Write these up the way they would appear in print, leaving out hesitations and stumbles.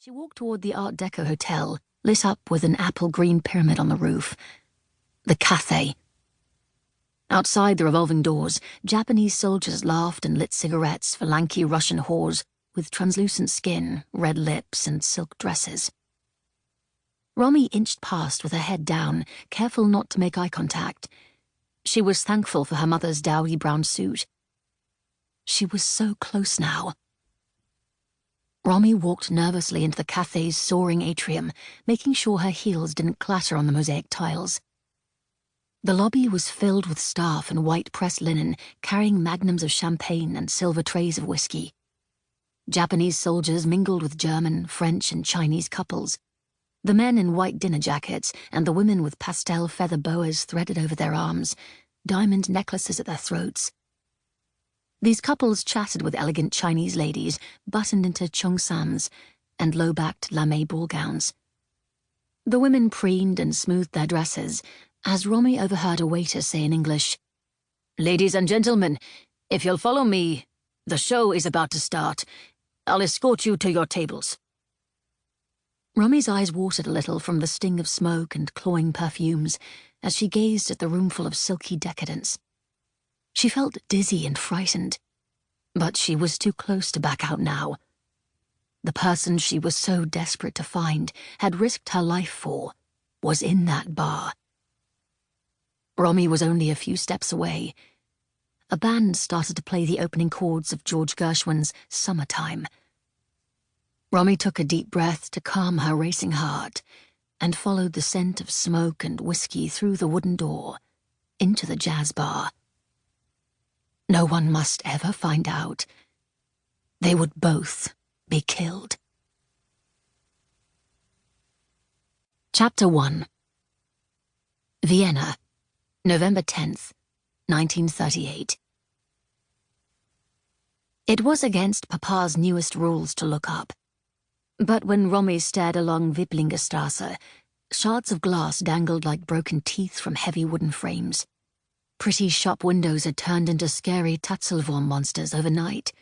She walked toward the Art Deco hotel, lit up with an apple-green pyramid on the roof. The Cathay. Outside the revolving doors, Japanese soldiers laughed and lit cigarettes for lanky Russian whores with translucent skin, red lips, and silk dresses. Romy inched past with her head down, careful not to make eye contact. She was thankful for her mother's dowdy brown suit. She was so close now. Romy walked nervously into the Cathay's soaring atrium, making sure her heels didn't clatter on the mosaic tiles. The lobby was filled with staff in white pressed linen, carrying magnums of champagne and silver trays of whiskey. Japanese soldiers mingled with German, French, and Chinese couples. The men in white dinner jackets and the women with pastel feather boas threaded over their arms, diamond necklaces at their throats. These couples chatted with elegant Chinese ladies buttoned into cheongsams and low-backed lame ball gowns. The women preened and smoothed their dresses as Romy overheard a waiter say in English, "Ladies and gentlemen, if you'll follow me, the show is about to start. I'll escort you to your tables." Romy's eyes watered a little from the sting of smoke and cloying perfumes as she gazed at the roomful of silky decadence. She felt dizzy and frightened, but she was too close to back out now. The person she was so desperate to find, had risked her life for, was in that bar. Romy was only a few steps away. A band started to play the opening chords of George Gershwin's Summertime. Romy took a deep breath to calm her racing heart and followed the scent of smoke and whiskey through the wooden door into the jazz bar. No one must ever find out. They would both be killed. Chapter 1. Vienna, November 10th, 1938. It was against Papa's newest rules to look up. But when Romy stared along Wipplingerstrasse, shards of glass dangled like broken teeth from heavy wooden frames. Pretty shop windows had turned into scary Tatzelwurm monsters overnight.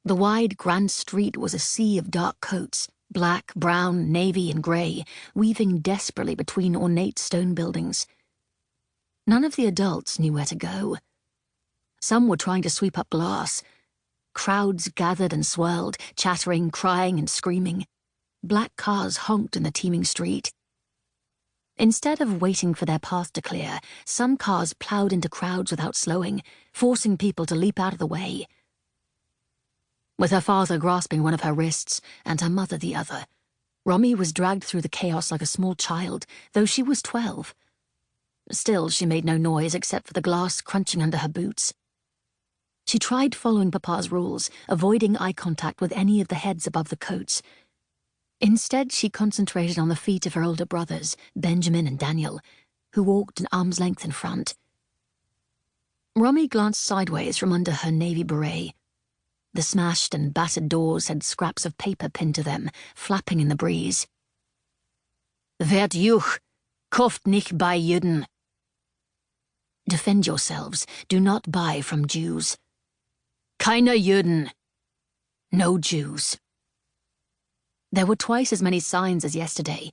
The wide, grand street was a sea of dark coats, black, brown, navy, and grey, weaving desperately between ornate stone buildings. None of the adults knew where to go. Some were trying to sweep up glass. Crowds gathered and swirled, chattering, crying, and screaming. Black cars honked in the teeming street. Instead of waiting for their path to clear, some cars ploughed into crowds without slowing, forcing people to leap out of the way. With her father grasping one of her wrists and her mother the other, Romy was dragged through the chaos like a small child, though she was 12. Still, she made no noise except for the glass crunching under her boots. She tried following Papa's rules, avoiding eye contact with any of the heads above the coats. Instead, she concentrated on the feet of her older brothers, Benjamin and Daniel, who walked an arm's length in front. Romy glanced sideways from under her navy beret. The smashed and battered doors had scraps of paper pinned to them, flapping in the breeze. "Wert Juch, kauft nicht bei Juden." Defend yourselves, do not buy from Jews. "Keine Juden." No Jews. There were twice as many signs as yesterday.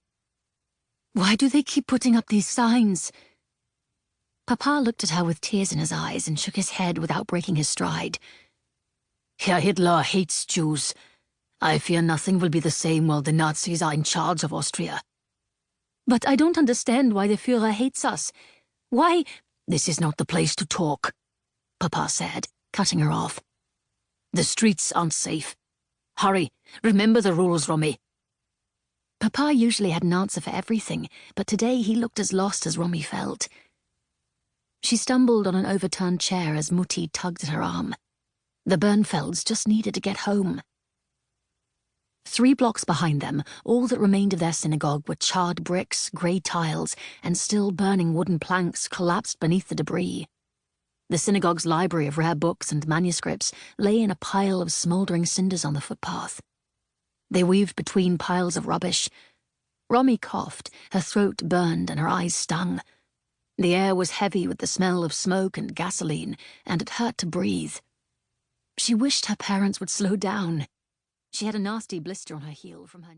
Why do they keep putting up these signs? Papa looked at her with tears in his eyes and shook his head without breaking his stride. Herr Hitler hates Jews. I fear nothing will be the same while the Nazis are in charge of Austria. But I don't understand why the Führer hates us. Why? This is not the place to talk, Papa said, cutting her off. The streets aren't safe. Hurry, remember the rules, Romy. Papa usually had an answer for everything, but today he looked as lost as Romy felt. She stumbled on an overturned chair as Mutti tugged at her arm. The Bernfelds just needed to get home. 3 blocks behind them, all that remained of their synagogue were charred bricks, grey tiles, and still burning wooden planks collapsed beneath the debris. The synagogue's library of rare books and manuscripts lay in a pile of smouldering cinders on the footpath. They weaved between piles of rubbish. Romy coughed, her throat burned and her eyes stung. The air was heavy with the smell of smoke and gasoline, and it hurt to breathe. She wished her parents would slow down. She had a nasty blister on her heel from her